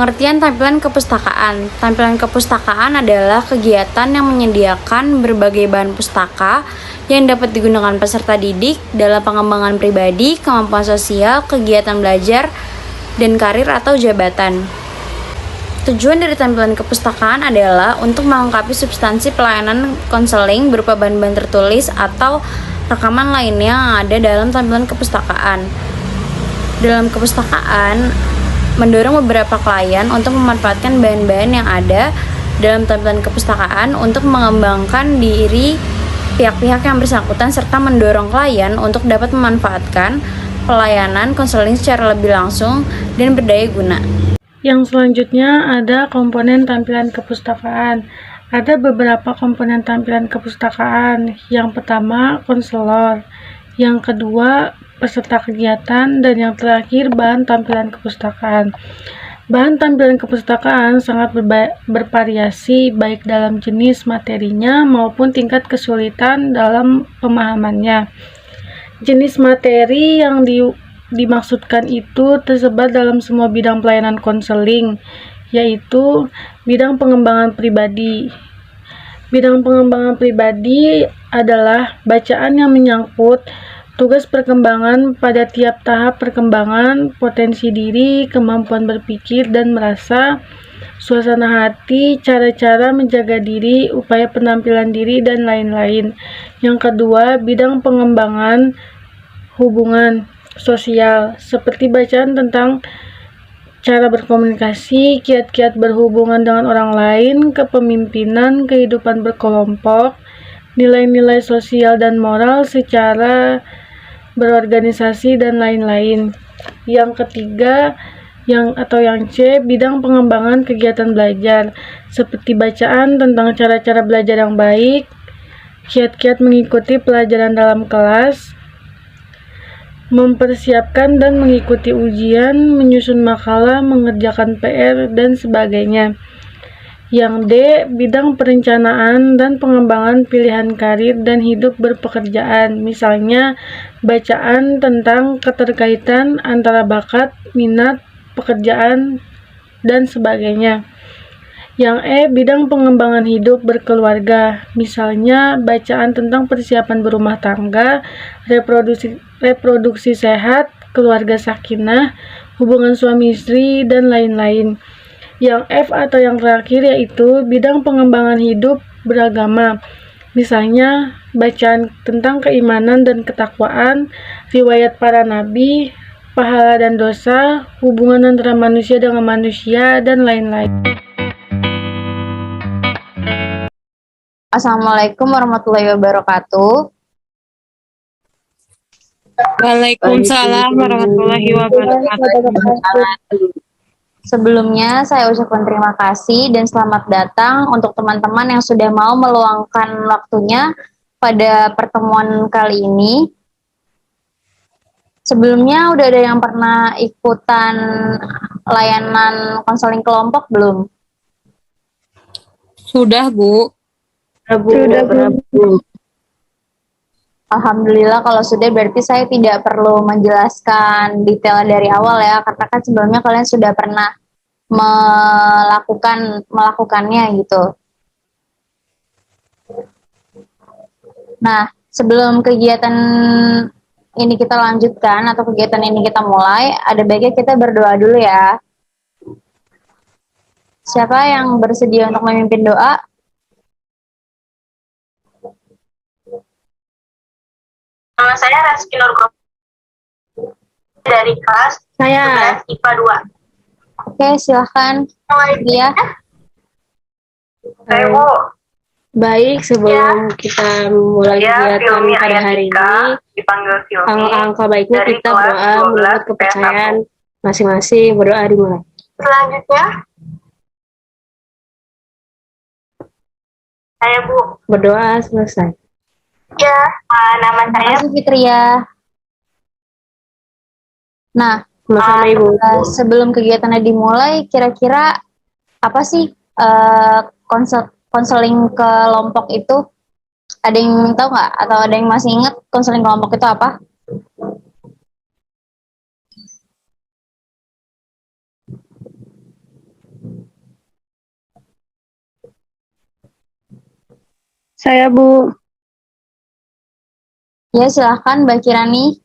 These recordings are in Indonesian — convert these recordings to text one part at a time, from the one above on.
Pengertian tampilan kepustakaan. Tampilan kepustakaan adalah kegiatan yang menyediakan berbagai bahan pustaka yang dapat digunakan peserta didik dalam pengembangan pribadi, kemampuan sosial, kegiatan belajar, dan karir atau jabatan. Tujuan dari tampilan kepustakaan adalah untuk melengkapi substansi pelayanan konseling berupa bahan-bahan tertulis atau rekaman lainnya yang ada dalam tampilan kepustakaan. Dalam kepustakaan, mendorong beberapa klien untuk memanfaatkan bahan-bahan yang ada dalam tampilan kepustakaan untuk mengembangkan diri pihak-pihak yang bersangkutan serta mendorong klien untuk dapat memanfaatkan pelayanan konseling secara lebih langsung dan berdaya guna. Yang selanjutnya ada komponen tampilan kepustakaan. Ada beberapa komponen tampilan kepustakaan. Yang pertama, konselor. Yang kedua, peserta kegiatan, dan yang terakhir bahan tampilan kepustakaan. Bahan tampilan kepustakaan sangat bervariasi baik dalam jenis materinya maupun tingkat kesulitan dalam pemahamannya. Jenis materi yang dimaksudkan itu tersebar dalam semua bidang pelayanan konseling, yaitu bidang pengembangan pribadi. Bidang pengembangan pribadi adalah bacaan yang menyangkut tugas perkembangan pada tiap tahap perkembangan, potensi diri, kemampuan berpikir dan merasa, suasana hati, cara-cara menjaga diri, upaya penampilan diri, dan lain-lain. Yang kedua, bidang pengembangan hubungan sosial, seperti bacaan tentang cara berkomunikasi, kiat-kiat berhubungan dengan orang lain, kepemimpinan, kehidupan berkelompok, nilai-nilai sosial dan moral secara berorganisasi, dan lain-lain. Yang ketiga, yang C, bidang pengembangan kegiatan belajar, seperti bacaan tentang cara-cara belajar yang baik, kiat-kiat mengikuti pelajaran dalam kelas, mempersiapkan dan mengikuti ujian, menyusun makalah, mengerjakan PR, dan sebagainya. Yang D, bidang perencanaan dan pengembangan pilihan karir dan hidup berpekerjaan, misalnya bacaan tentang keterkaitan antara bakat, minat, pekerjaan, dan sebagainya. Yang E, bidang pengembangan hidup berkeluarga, misalnya bacaan tentang persiapan berumah tangga, reproduksi sehat, keluarga sakinah, hubungan suami istri, dan lain-lain. Yang F atau yang terakhir yaitu bidang pengembangan hidup beragama, misalnya bacaan tentang keimanan dan ketakwaan, riwayat para nabi, pahala dan dosa, hubungan antara manusia dengan manusia, dan lain-lain. Assalamualaikum warahmatullahi wabarakatuh. Waalaikumsalam warahmatullahi wabarakatuh. Sebelumnya saya ucapkan terima kasih dan selamat datang untuk teman-teman yang sudah mau meluangkan waktunya pada pertemuan kali ini. Sebelumnya udah ada yang pernah ikutan layanan konseling kelompok belum? Sudah, Bu. Sudah, Bu. Alhamdulillah kalau sudah berarti saya tidak perlu menjelaskan detail dari awal ya, karena kan sebelumnya kalian sudah pernah melakukannya gitu. Nah, sebelum kegiatan ini kita lanjutkan atau kegiatan ini kita mulai, ada baiknya kita berdoa dulu ya. Siapa yang bersedia untuk memimpin doa? Nama saya Reski Nurgro dari kelas Saya. 11 IPA 2. Oke, silahkan. Dia. Saya Bu. Baik, sebelum kita mulai kegiatan pada hari ini, dipanggil Filmi. alangkah baiknya dari kita kelas berdoa 12 menurut kepercayaan masing-masing. Berdoa dimulai. Selanjutnya saya Bu. Berdoa selesai. Ya, nama Terima saya kasih Fitria. Nah, Sama-sama Ibu. sebelum kegiatannya dimulai, kira-kira apa sih konseling kelompok itu? Ada yang tahu nggak? Atau ada yang masih ingat konseling kelompok itu apa? Saya Bu. Ya, silahkan Mbak Kirani.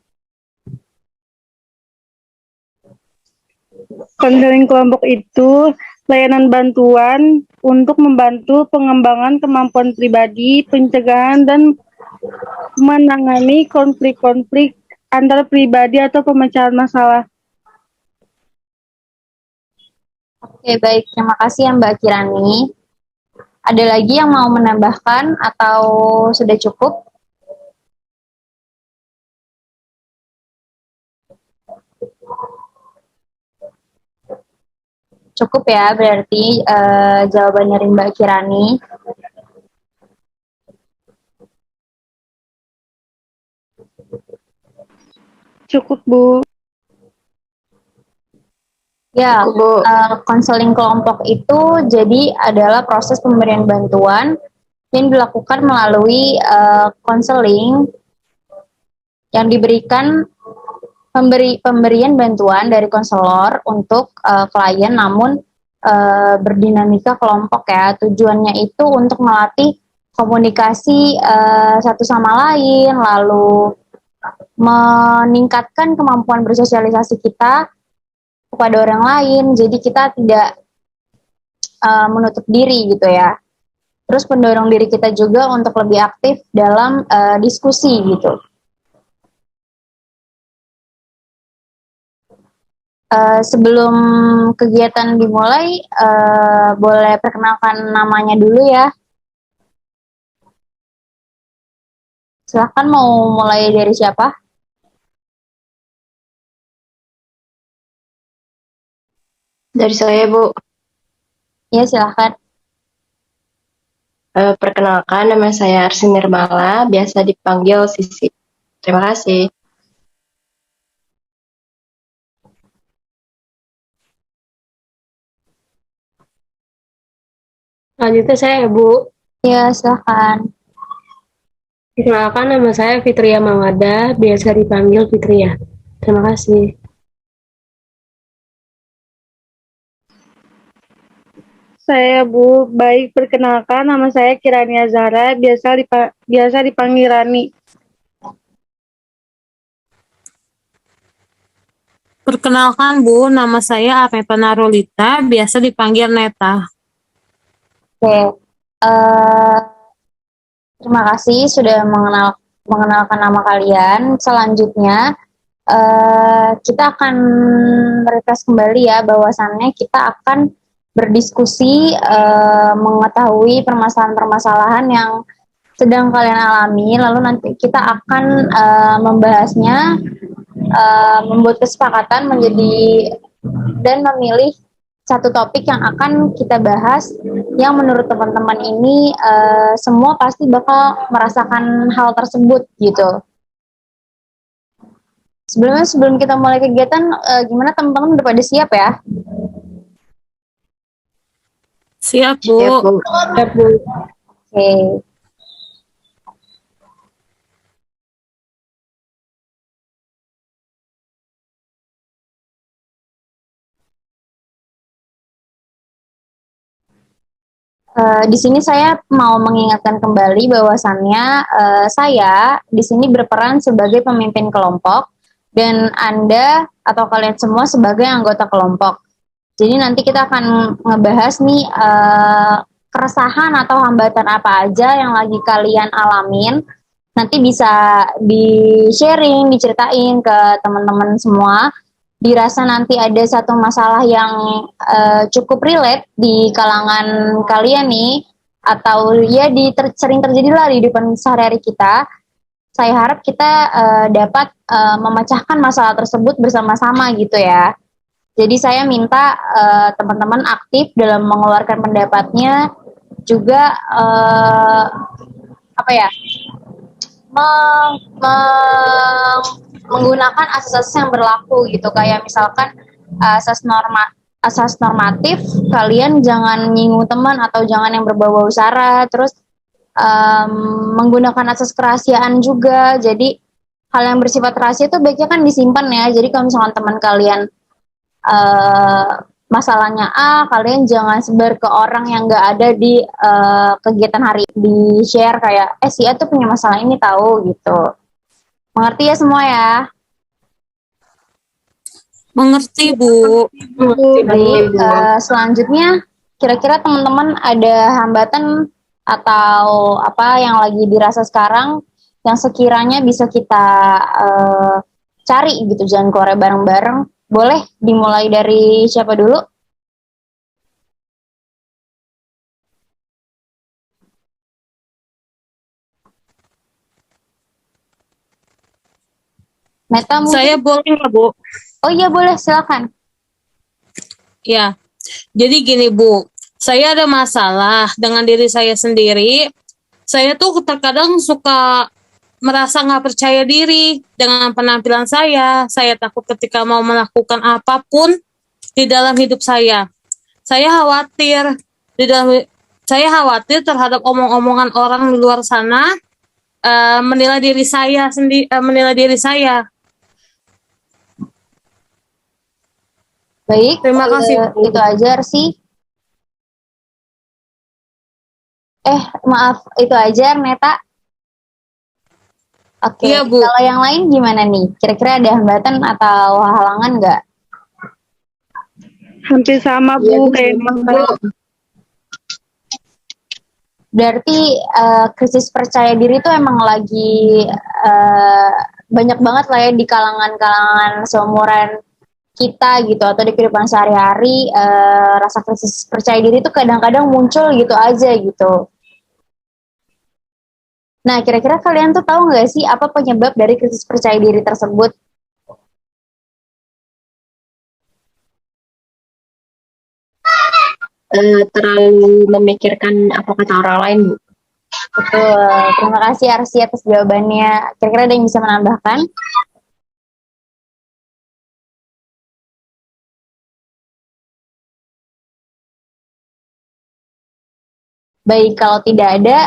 Konseling kelompok itu layanan bantuan untuk membantu pengembangan kemampuan pribadi, pencegahan dan menangani konflik-konflik antar pribadi atau pemecahan masalah. Oke, baik. Terima kasih ya Mbak Kirani. Ada lagi yang mau menambahkan atau sudah cukup? Cukup ya, berarti jawaban dari Mbak Kirani. Cukup Bu. Ya, Bu. konseling kelompok itu jadi adalah proses pemberian bantuan yang dilakukan melalui konseling yang diberikan pemberian bantuan dari konselor untuk klien, namun berdinamika kelompok ya. Tujuannya itu untuk melatih komunikasi satu sama lain, lalu meningkatkan kemampuan bersosialisasi kita kepada orang lain. Jadi kita tidak menutup diri gitu ya. Terus mendorong diri kita juga untuk lebih aktif dalam diskusi gitu. Sebelum kegiatan dimulai, boleh perkenalkan namanya dulu ya. Silahkan, mau mulai dari siapa? Dari saya, Bu. Ya, silahkan. Perkenalkan, nama saya Arsi Nirmala, biasa dipanggil Sisi. Terima kasih. Selanjutnya saya Bu. Ya, silahkan. Perkenalkan, nama saya Fitria Mawada, biasa dipanggil Fitria. Terima kasih. Saya Bu. Baik, perkenalkan nama saya Kirania Zahra, biasa dipanggil Rani. Perkenalkan Bu, nama saya Arneta Narulita, biasa dipanggil Neta. Oke. Terima kasih sudah mengenalkan nama kalian. Selanjutnya kita akan refresh kembali ya, bahwasannya kita akan berdiskusi mengetahui permasalahan-permasalahan yang sedang kalian alami. Lalu nanti kita akan membahasnya, membuat kesepakatan menjadi dan memilih satu topik yang akan kita bahas, yang menurut teman-teman ini semua pasti bakal merasakan hal tersebut gitu. Sebelum kita mulai kegiatan, gimana teman-teman, udah pada siap ya? Siap Bu. Siap, Bu. Siap, Bu. Oke. Di sini saya mau mengingatkan kembali bahwasannya saya di sini berperan sebagai pemimpin kelompok dan Anda atau kalian semua sebagai anggota kelompok. Jadi nanti kita akan ngebahas nih keresahan atau hambatan apa aja yang lagi kalian alamin. Nanti bisa di-sharing, diceritain ke teman-teman semua. Dirasa nanti ada satu masalah yang cukup relate di kalangan kalian nih, atau ya sering terjadi lah di depan sehari-hari kita. Saya harap kita dapat memecahkan masalah tersebut bersama-sama gitu ya. Jadi saya minta teman-teman aktif dalam mengeluarkan pendapatnya, juga menggunakan asas-asas yang berlaku gitu, kayak misalkan asas normatif, kalian jangan nyinggung teman atau jangan yang berbau-bau sara, terus menggunakan asas kerahasiaan juga. Jadi hal yang bersifat rahasia itu baiknya kan disimpan ya. Jadi kalau misalkan teman kalian masalahnya A, kalian jangan sebar ke orang yang nggak ada di kegiatan hari, di share kayak si A tuh punya masalah ini tahu gitu. Mengerti ya semua ya? Mengerti, Bu. Baik, selanjutnya kira-kira teman-teman ada hambatan atau apa yang lagi dirasa sekarang yang sekiranya bisa kita cari gitu jalan keluar bareng-bareng. Boleh dimulai dari siapa dulu? Meta mungkin? Saya boleh nggak, Bu? Oh iya boleh, silakan. Ya, jadi gini, Bu. Saya ada masalah dengan diri saya sendiri. Saya tuh terkadang suka merasa nggak percaya diri dengan penampilan saya. Saya takut ketika mau melakukan apapun di dalam hidup saya. Saya khawatir di dalam saya khawatir terhadap omong-omongan orang di luar sana, menilai diri saya sendiri, menilai diri saya. Baik, Terima kasih, Bu. itu aja sih. Maaf, itu aja Neta. Oke, Iya, Bu. kalau yang lain gimana nih? Kira-kira ada hambatan atau halangan nggak? Hampir sama Bu kayak Neta. Berarti krisis percaya diri itu emang lagi banyak banget lah ya di kalangan-kalangan seumuran kita gitu atau di kehidupan sehari-hari rasa krisis percaya diri itu kadang-kadang muncul gitu aja gitu. Nah, kira-kira kalian tuh tahu nggak sih apa penyebab dari krisis percaya diri tersebut? Terlalu memikirkan apa kata orang lain, Bu. Betul. Terima kasih Arsi atas jawabannya. Kira-kira ada yang bisa menambahkan? Baik, kalau tidak ada,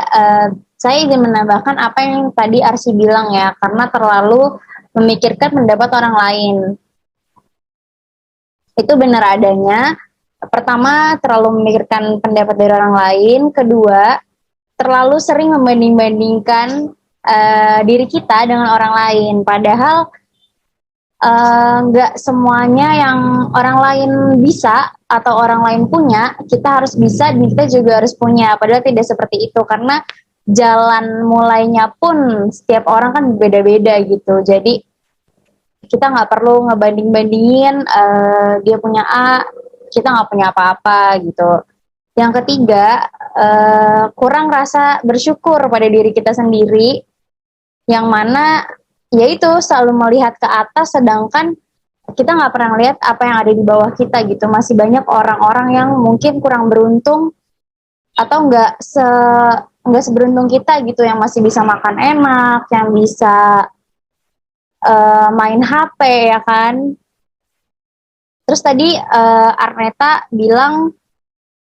saya ingin menambahkan apa yang tadi Arsi bilang ya, karena terlalu memikirkan pendapat orang lain. Itu benar adanya. Pertama, terlalu memikirkan pendapat dari orang lain. Kedua, terlalu sering membanding-bandingkan diri kita dengan orang lain. Padahal nggak semuanya yang orang lain bisa atau orang lain punya, kita harus bisa dan kita juga harus punya. Padahal tidak seperti itu, karena jalan mulainya pun setiap orang kan beda-beda gitu. Jadi kita nggak perlu ngebanding-bandingin dia punya A, kita nggak punya apa-apa gitu. Yang ketiga, kurang rasa bersyukur pada diri kita sendiri, yang mana yaitu selalu melihat ke atas sedangkan kita nggak pernah lihat apa yang ada di bawah kita gitu. Masih banyak orang-orang yang mungkin kurang beruntung atau nggak seberuntung kita gitu, yang masih bisa makan enak, yang bisa main HP ya kan. Terus tadi Arneta bilang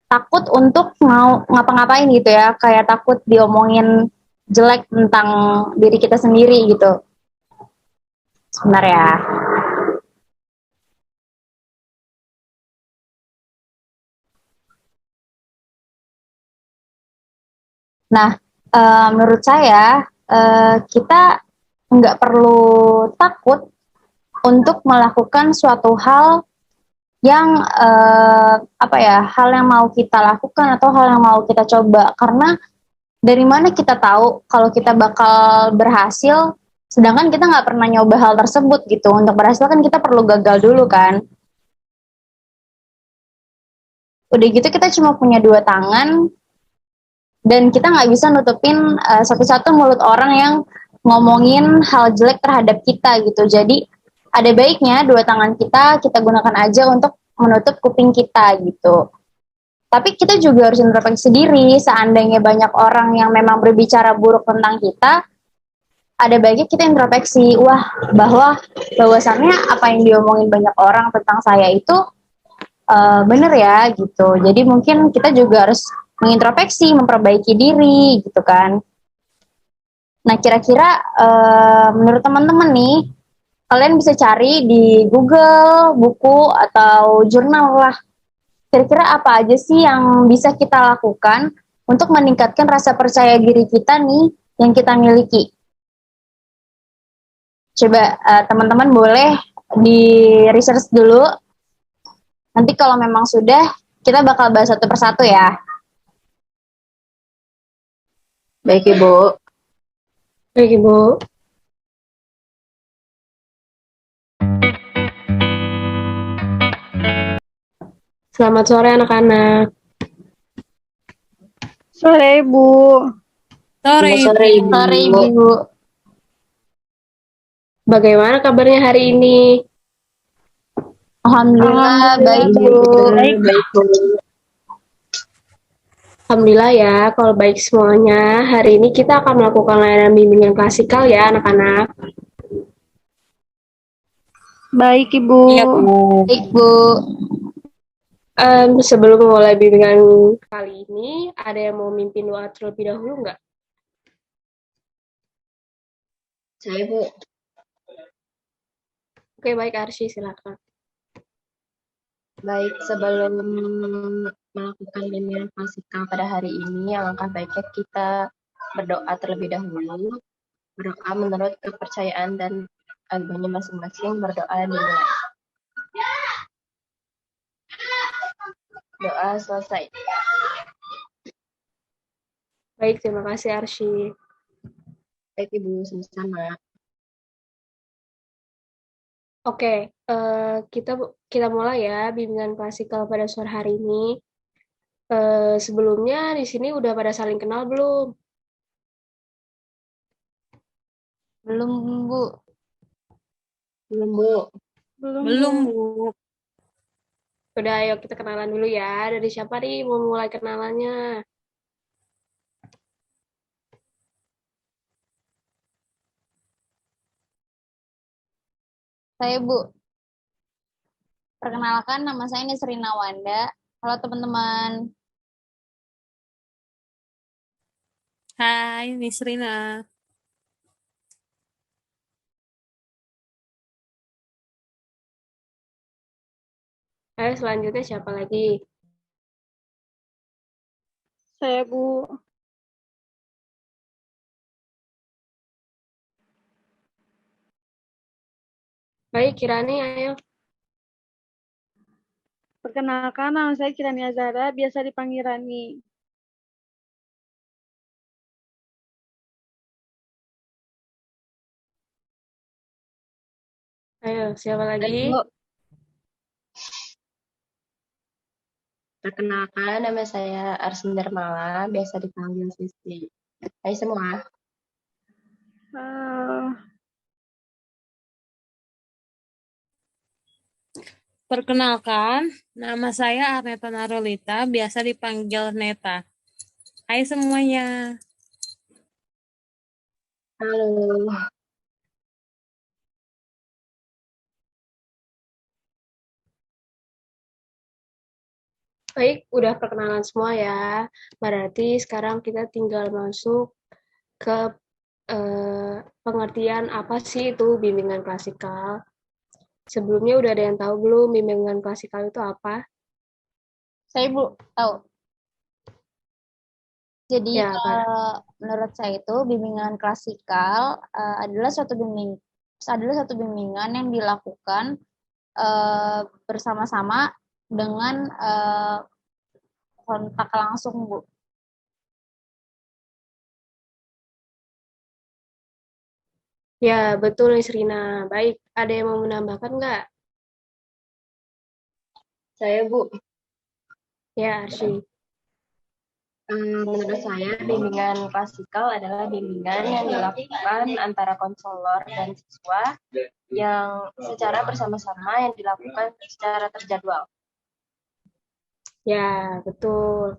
takut untuk mau ngapa-ngapain gitu ya, kayak takut diomongin jelek tentang diri kita sendiri gitu. Sebentar ya. Nah, menurut saya kita nggak perlu takut untuk melakukan suatu hal yang hal yang mau kita lakukan atau hal yang mau kita coba, karena dari mana kita tahu kalau kita bakal berhasil sedangkan kita nggak pernah nyoba hal tersebut gitu. Untuk berhasil kan kita perlu gagal dulu kan. Udah gitu kita cuma punya dua tangan dan kita nggak bisa nutupin satu-satu mulut orang yang ngomongin hal jelek terhadap kita gitu. Jadi ada baiknya dua tangan kita gunakan aja untuk menutup kuping kita gitu. Tapi kita juga harus introspeksi diri. Seandainya banyak orang yang memang berbicara buruk tentang kita, ada baiknya kita introspeksi, bahwasannya apa yang diomongin banyak orang tentang saya itu bener ya gitu. Jadi mungkin kita juga harus mengintrospeksi, memperbaiki diri gitu kan. Nah, kira-kira menurut teman-teman nih, kalian bisa cari di Google, buku, atau jurnal lah. Kira-kira apa aja sih yang bisa kita lakukan untuk meningkatkan rasa percaya diri kita nih yang kita miliki? Coba teman-teman boleh di research dulu. Nanti kalau memang sudah, kita bakal bahas satu persatu ya. Baik, Ibu. Baik, Ibu. Selamat sore anak-anak. Sore, Bu. Sore, Selamat sore, Ibu. Ibu. Sore Ibu. Bagaimana kabarnya hari ini? Alhamdulillah baik Bu. Baik, Bu. Alhamdulillah ya, kalau baik semuanya. Hari ini kita akan melakukan layanan bimbingan klasikal ya anak-anak. Baik, Ibu. Iya, Bu. Baik Bu. Sebelum memulai bimbingan kali ini, ada yang mau mimpin doa terlebih dahulu nggak? Saya, Bu. Oke, baik Arsy, silakan. Baik, sebelum melakukan bimbingan klasikal pada hari ini, alangkah baiknya kita berdoa terlebih dahulu. Berdoa menurut kepercayaan dan agamanya masing-masing. Berdoa dimulai. Doa selesai. Baik, terima kasih Arsy. Baik, Ibu, sama-sama. Oke, kita mulai ya bimbingan klasikal pada sore hari ini. Sebelumnya di sini udah pada saling kenal belum? Belum Bu. Belum, Bu. Belum, Bu. Udah, ayo kita kenalan dulu ya. Dari siapa nih mau mulai kenalannya? Saya Bu. Perkenalkan nama saya Nisrina Wanda. Halo teman-teman. Hai, Nisrina. Ayo selanjutnya siapa lagi? Saya, Bu. Baik, Kirani, ayo. Perkenalkan, nama saya Kirani Azara, biasa dipanggil Rani. Ayo, siapa lagi? Baik, Bu. Perkenalkan, nama saya Arsin Darmala, biasa dipanggil Sisi. Hai semua. Perkenalkan, nama saya Arneta Narolita, biasa dipanggil Neta. Hai semuanya. Halo. Baik, udah perkenalan semua ya. Berarti sekarang kita tinggal masuk ke pengertian apa sih itu bimbingan klasikal. Sebelumnya udah ada yang tahu belum bimbingan klasikal itu apa? Saya Bu tahu. Jadi Ya, menurut saya itu bimbingan klasikal adalah satu bimbingan yang dilakukan bersama-sama dengan kontak langsung Bu. Ya, betul nih Serina. Baik, ada yang mau menambahkan nggak? Saya, Bu. Ya, Arsy. Menurut saya, bimbingan klasikal adalah bimbingan yang dilakukan antara konselor dan siswa yang secara bersama-sama yang dilakukan secara terjadwal. Ya, betul.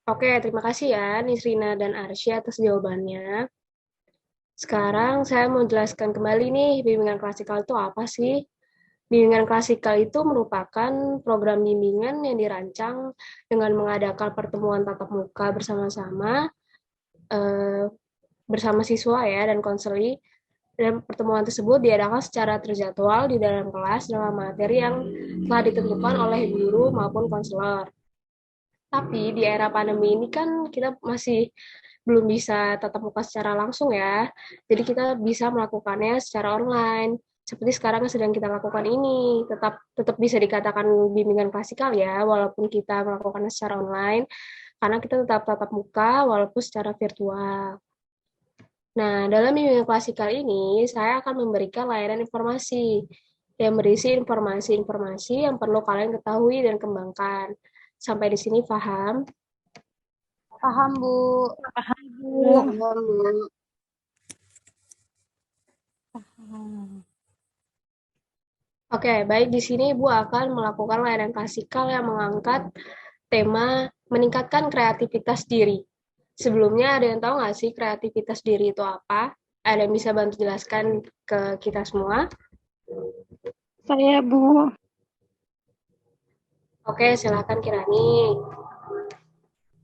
Oke, terima kasih ya Nisrina dan Arsy atas jawabannya. Sekarang saya mau jelaskan kembali nih, bimbingan klasikal itu apa sih? Bimbingan klasikal itu merupakan program bimbingan yang dirancang dengan mengadakan pertemuan tatap muka bersama-sama bersama siswa ya dan konseli Dan pertemuan tersebut diadakan secara terjadwal di dalam kelas dalam materi yang telah ditentukan oleh guru maupun konselor. Tapi di era pandemi ini kan kita masih belum bisa tatap muka secara langsung ya. Jadi kita bisa melakukannya secara online. Seperti sekarang yang sedang kita lakukan ini, tetap bisa dikatakan bimbingan klasikal ya, walaupun kita melakukannya secara online, karena kita tetap tatap muka walaupun secara virtual. Nah, dalam bimbingan klasikal ini, saya akan memberikan layanan informasi yang berisi informasi-informasi yang perlu kalian ketahui dan kembangkan. Sampai di sini paham? Paham, Bu. Paham, Bu. Oke, baik di sini Ibu akan melakukan layanan klasikal yang mengangkat tema meningkatkan kreativitas diri. Sebelumnya ada yang tahu nggak sih kreativitas diri itu apa? Ada yang bisa bantu jelaskan ke kita semua? Saya, Bu. Oke, silakan Kirani.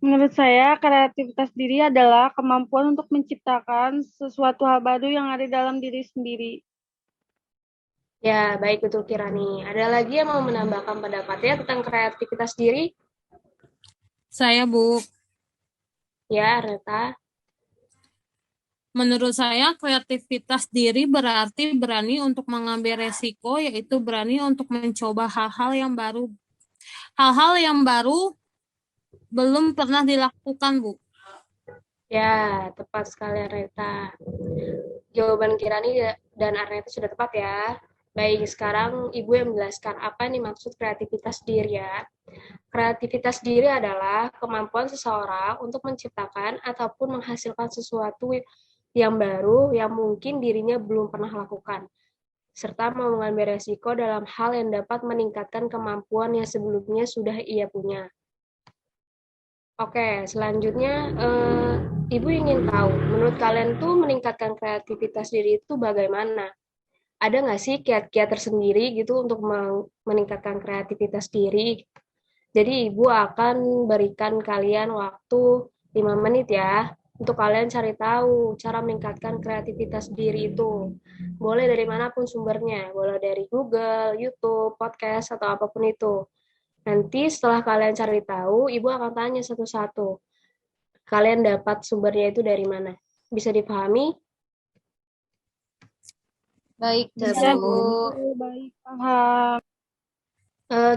Menurut saya, kreativitas diri adalah kemampuan untuk menciptakan sesuatu hal baru yang ada dalam diri sendiri. Ya, baik betul Kirani. Ada lagi yang mau menambahkan pendapatnya tentang kreativitas diri? Saya, Bu. Ya, Reta. Menurut saya, kreativitas diri berarti berani untuk mengambil resiko, yaitu berani untuk mencoba hal-hal yang baru. Hal-hal yang baru belum pernah dilakukan, Bu. Ya, tepat sekali Reta. Jawaban Kirani dan Arneta sudah tepat ya. Baik, sekarang Ibu yang menjelaskan apa nih maksud kreativitas diri ya. Kreativitas diri adalah kemampuan seseorang untuk menciptakan ataupun menghasilkan sesuatu yang baru yang mungkin dirinya belum pernah lakukan, serta mau mengambil resiko dalam hal yang dapat meningkatkan kemampuan yang sebelumnya sudah ia punya. Oke, selanjutnya Ibu ingin tahu, menurut kalian tuh meningkatkan kreativitas diri itu bagaimana? Ada nggak sih kiat-kiat tersendiri gitu untuk meningkatkan kreativitas diri? Jadi Ibu akan berikan kalian waktu 5 menit ya, untuk kalian cari tahu cara meningkatkan kreativitas diri itu. Boleh dari manapun sumbernya, boleh dari Google, YouTube, podcast, atau apapun itu. Nanti setelah kalian cari tahu, Ibu akan tanya satu-satu. Kalian dapat sumbernya itu dari mana? Bisa dipahami? Baik, Bisa, Bu. Baik, paham.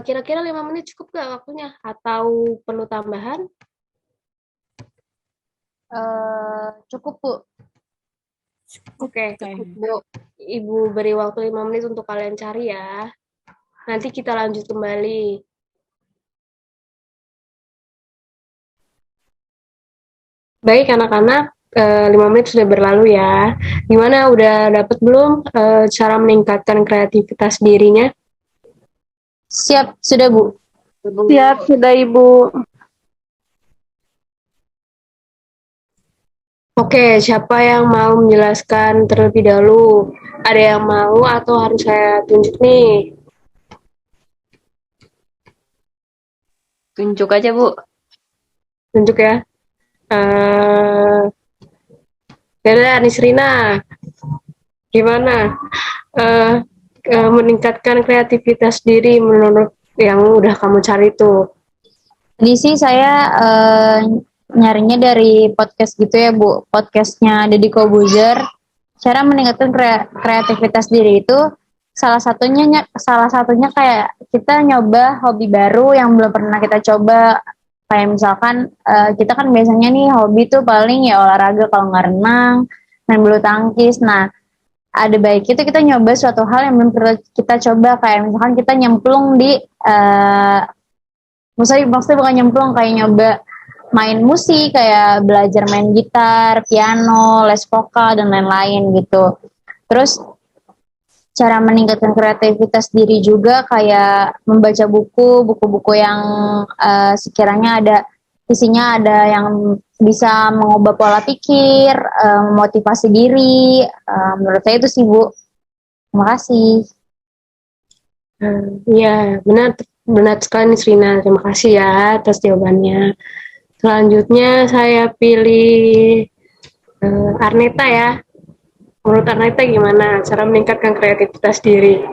Kira-kira 5 menit cukup nggak waktunya? Atau perlu tambahan? Cukup, Bu. Oke, Bu. Ibu beri waktu 5 menit untuk kalian cari ya. Nanti kita lanjut kembali. Baik, anak-anak, 5 menit sudah berlalu ya. Gimana, udah dapat belum cara meningkatkan kreativitas dirinya? Siap, sudah, Bu. Siap, sudah Ibu. Oke, siapa yang mau menjelaskan terlebih dahulu? Ada yang mau atau harus saya tunjuk nih? Tunjuk aja, Bu. Tunjuk ya. Dadah, Nisrina. Gimana? Meningkatkan kreativitas diri menurut yang udah kamu cari tuh. Tadi sih saya nyarinya dari podcast gitu ya, Bu. Podcastnya Deddy Kobuzer. Cara meningkatkan kreativitas diri itu salah satunya kayak kita nyoba hobi baru yang belum pernah kita coba. Kayak misalkan kita kan biasanya nih hobi tuh paling ya olahraga, kalau nggak renang, main bulu tangkis. Nah, ada baik itu kita nyoba suatu hal yang belum pernah kita coba, kayak misalkan kita nyemplung di maksudnya bukan nyemplung, kayak nyoba main musik, kayak belajar main gitar, piano, les vokal, dan lain-lain gitu. Terus cara meningkatkan kreativitas diri juga kayak membaca buku-buku yang sekiranya isinya ada yang bisa mengubah pola pikir, motivasi diri. Menurut saya itu sih, Bu. Terima kasih. Iya, benar sekali Nisrina. Terima kasih ya atas jawabannya. Selanjutnya saya pilih Arneta ya. Menurut Anita gimana cara meningkatkan kreativitas diri?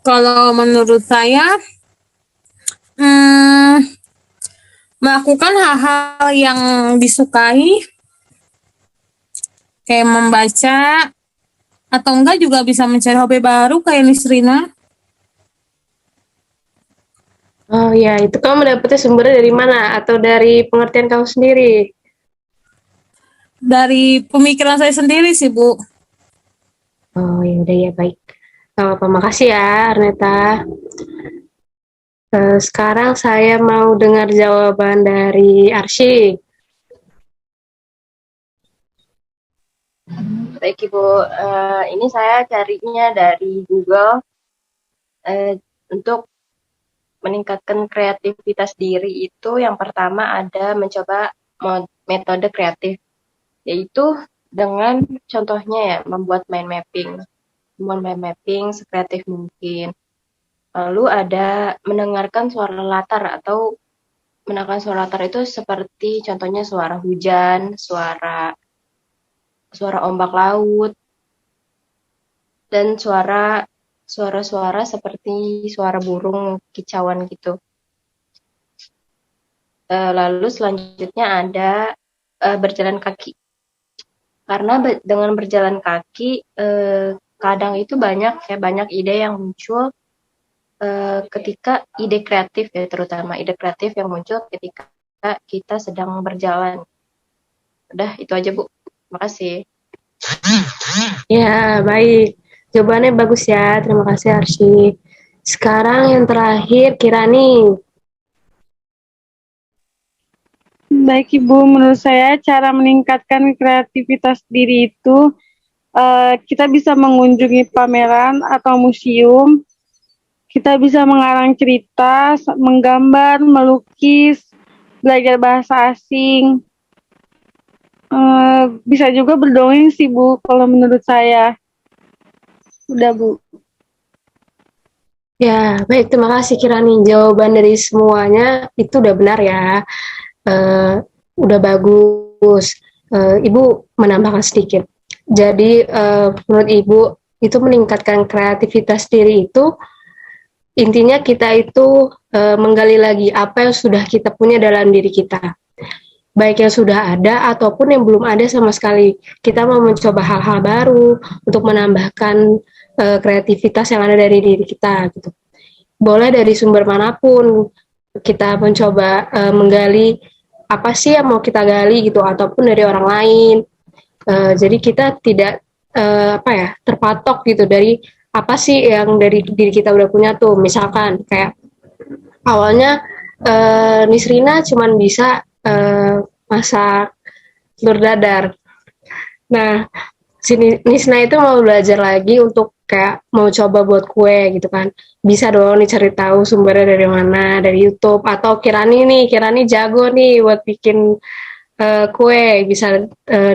Kalau menurut saya, hmm, melakukan hal-hal yang disukai, kayak membaca, atau enggak juga bisa mencari hobi baru kayak Nisrina. Oh ya, itu kamu mendapatnya sumbernya dari mana? Atau dari pengertian kamu sendiri? Dari pemikiran saya sendiri sih, Bu. Oh ya udah ya baik. Gak apa-apa, makasih ya Arneta. Sekarang saya mau dengar jawaban dari Arsy. Baik Ibu, ini saya carinya dari Google untuk meningkatkan kreativitas diri itu yang pertama ada mencoba metode kreatif, yaitu dengan contohnya ya membuat mind mapping sekreatif mungkin. Lalu ada mendengarkan suara latar atau mendengarkan suara latar itu seperti contohnya suara hujan, suara ombak laut, dan suara-suara seperti suara burung kicauan gitu. Lalu selanjutnya ada berjalan kaki. Karena dengan berjalan kaki kadang itu banyak ide yang muncul ketika ide kreatif ya, terutama ide kreatif yang muncul ketika kita sedang berjalan. Udah itu aja Bu. Makasih. Ya, baik. Jawabannya bagus ya. Terima kasih Arsy. Sekarang yang terakhir Kirani. Baik Ibu, menurut saya cara meningkatkan kreativitas diri itu kita bisa mengunjungi pameran atau museum, kita bisa mengarang cerita, menggambar, melukis, belajar bahasa asing, bisa juga berdongeng sih Bu, kalau menurut saya. Udah Bu. Ya, baik. Terima kasih Kirani. Jawaban dari semuanya itu udah benar ya. Udah bagus. Ibu menambahkan sedikit. Jadi menurut Ibu itu meningkatkan kreativitas diri itu intinya kita itu menggali lagi apa yang sudah kita punya dalam diri kita. Baik yang sudah ada ataupun yang belum ada sama sekali. Kita mau mencoba hal-hal baru untuk menambahkan kreativitas yang ada dari diri kita gitu. Boleh dari sumber manapun kita mencoba menggali apa sih yang mau kita gali gitu ataupun dari orang lain. Jadi kita tidak terpatok gitu dari apa sih yang dari diri kita udah punya tuh. Misalkan kayak awalnya Nisrina cuman bisa masak telur dadar. Nah, si Nisna itu mau belajar lagi untuk kayak mau coba buat kue gitu kan. Bisa dong nih cari tahu sumbernya dari mana, dari YouTube atau Kirani jago nih buat bikin kue, bisa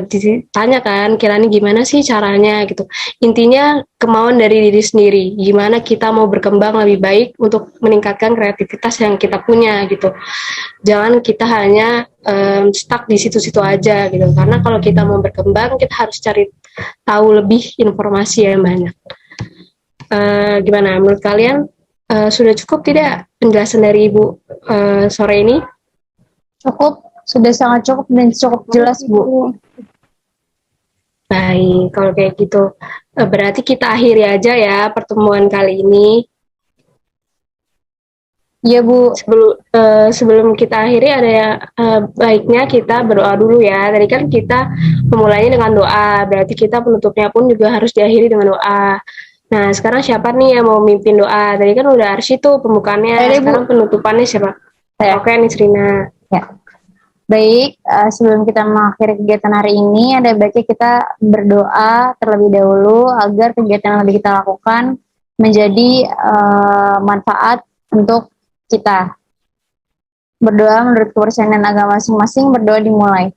ditanya kan Kirani gimana sih caranya gitu. Intinya kemauan dari diri sendiri, gimana kita mau berkembang lebih baik untuk meningkatkan kreativitas yang kita punya gitu. Jangan kita hanya stuck di situ-situ aja gitu. Karena kalau kita mau berkembang, kita harus cari tahu lebih informasi yang banyak. Gimana menurut kalian? Sudah cukup tidak penjelasan dari Ibu sore ini? Cukup, sudah sangat cukup dan cukup jelas, Bu. Baik, kalau kayak gitu, berarti kita akhiri aja ya pertemuan kali ini. Iya, Bu. Sebelum kita akhiri ada baiknya kita berdoa dulu ya. Tadi kan kita memulainya dengan doa, berarti kita penutupnya pun juga harus diakhiri dengan doa. Nah, sekarang siapa nih yang mau mimpin doa? Tadi kan udah Arsy tuh pembukaannya, sekarang penutupannya siapa? Oke, Nisrina. Ya. Baik, sebelum kita mengakhiri kegiatan hari ini, ada baiknya kita berdoa terlebih dahulu agar kegiatan yang lebih kita lakukan menjadi manfaat untuk kita. Berdoa menurut kepercayaan agama masing-masing, berdoa dimulai.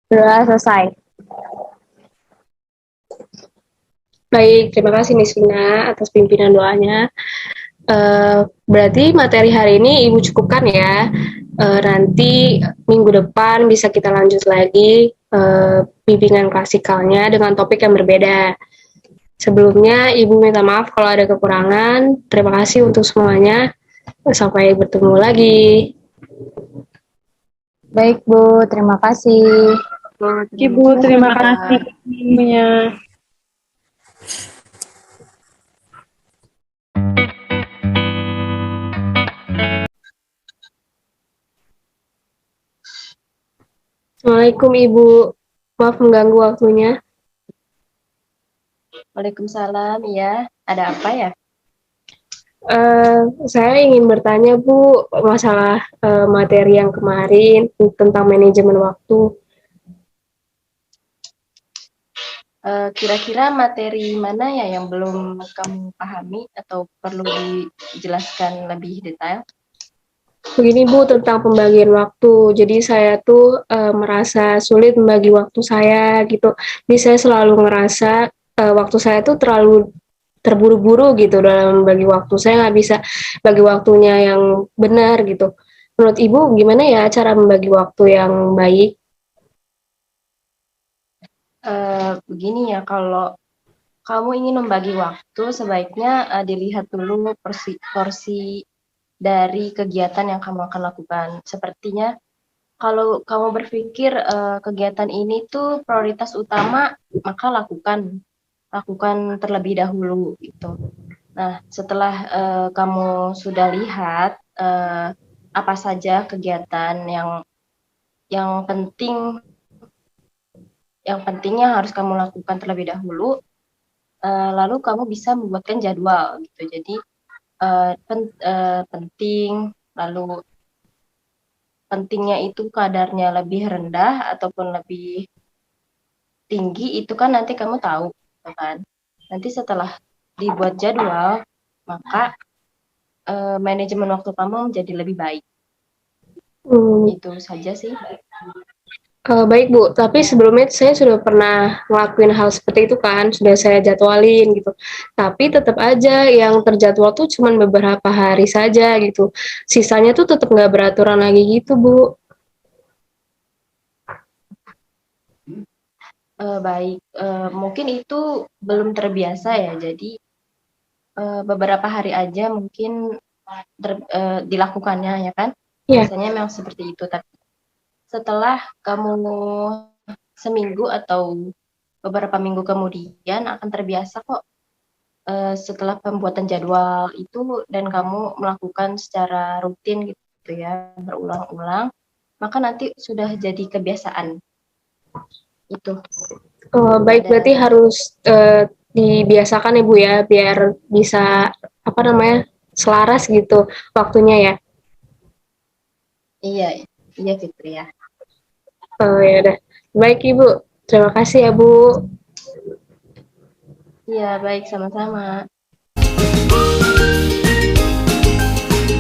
Doa selesai. Baik, terima kasih Nisrina atas pimpinan doanya. Berarti materi hari ini Ibu cukupkan ya. Nanti minggu depan bisa kita lanjut lagi bimbingan klasikalnya dengan topik yang berbeda. Sebelumnya Ibu minta maaf kalau ada kekurangan. Terima kasih untuk semuanya. Sampai bertemu lagi. Baik, Bu. Terima kasih. Ibu, terima kasih ilmunya. Assalamualaikum Ibu. Maaf mengganggu waktunya. Waalaikumsalam, ya. Ada apa ya? Saya ingin bertanya Bu, masalah materi yang kemarin tentang manajemen waktu. Kira-kira materi mana ya yang belum kamu pahami atau perlu dijelaskan lebih detail? Begini Bu, tentang pembagian waktu. Jadi saya tuh merasa sulit membagi waktu saya gitu. Jadi saya selalu ngerasa waktu saya tuh terlalu terburu-buru gitu dalam membagi waktu. Saya nggak bisa bagi waktunya yang benar gitu. Menurut Ibu gimana ya cara membagi waktu yang baik? Begini ya, kalau kamu ingin membagi waktu, sebaiknya dilihat dulu porsi dari kegiatan yang kamu akan lakukan. Sepertinya kalau kamu berpikir kegiatan ini tuh prioritas utama, maka lakukan terlebih dahulu gitu. Nah, setelah kamu sudah lihat apa saja kegiatan yang penting, yang pentingnya harus kamu lakukan terlebih dahulu, lalu kamu bisa membuatkan jadwal gitu. Jadi penting, lalu pentingnya itu kadarnya lebih rendah ataupun lebih tinggi, itu kan nanti kamu tahu, gitu kan. Nanti setelah dibuat jadwal, maka manajemen waktu kamu menjadi lebih baik. Itu saja sih. Baik Bu, tapi sebelumnya saya sudah pernah ngelakuin hal seperti itu kan, sudah saya jadwalin gitu. Tapi tetap aja yang terjadwal tuh cuma beberapa hari saja gitu. Sisanya tuh tetap nggak beraturan lagi gitu Bu. Baik, mungkin itu belum terbiasa ya, jadi beberapa hari aja mungkin dilakukannya ya kan. Iya. Biasanya memang seperti itu, tapi setelah kamu seminggu atau beberapa minggu kemudian akan terbiasa kok setelah pembuatan jadwal itu dan kamu melakukan secara rutin gitu ya, berulang-ulang, maka nanti sudah jadi kebiasaan. Itu. Baik, berarti harus dibiasakan ya Bu ya, biar bisa apa namanya selaras gitu waktunya ya. Iya, iya Fitri ya. Ya udah. Baik Ibu, terima kasih ya Bu. Iya, baik, sama-sama.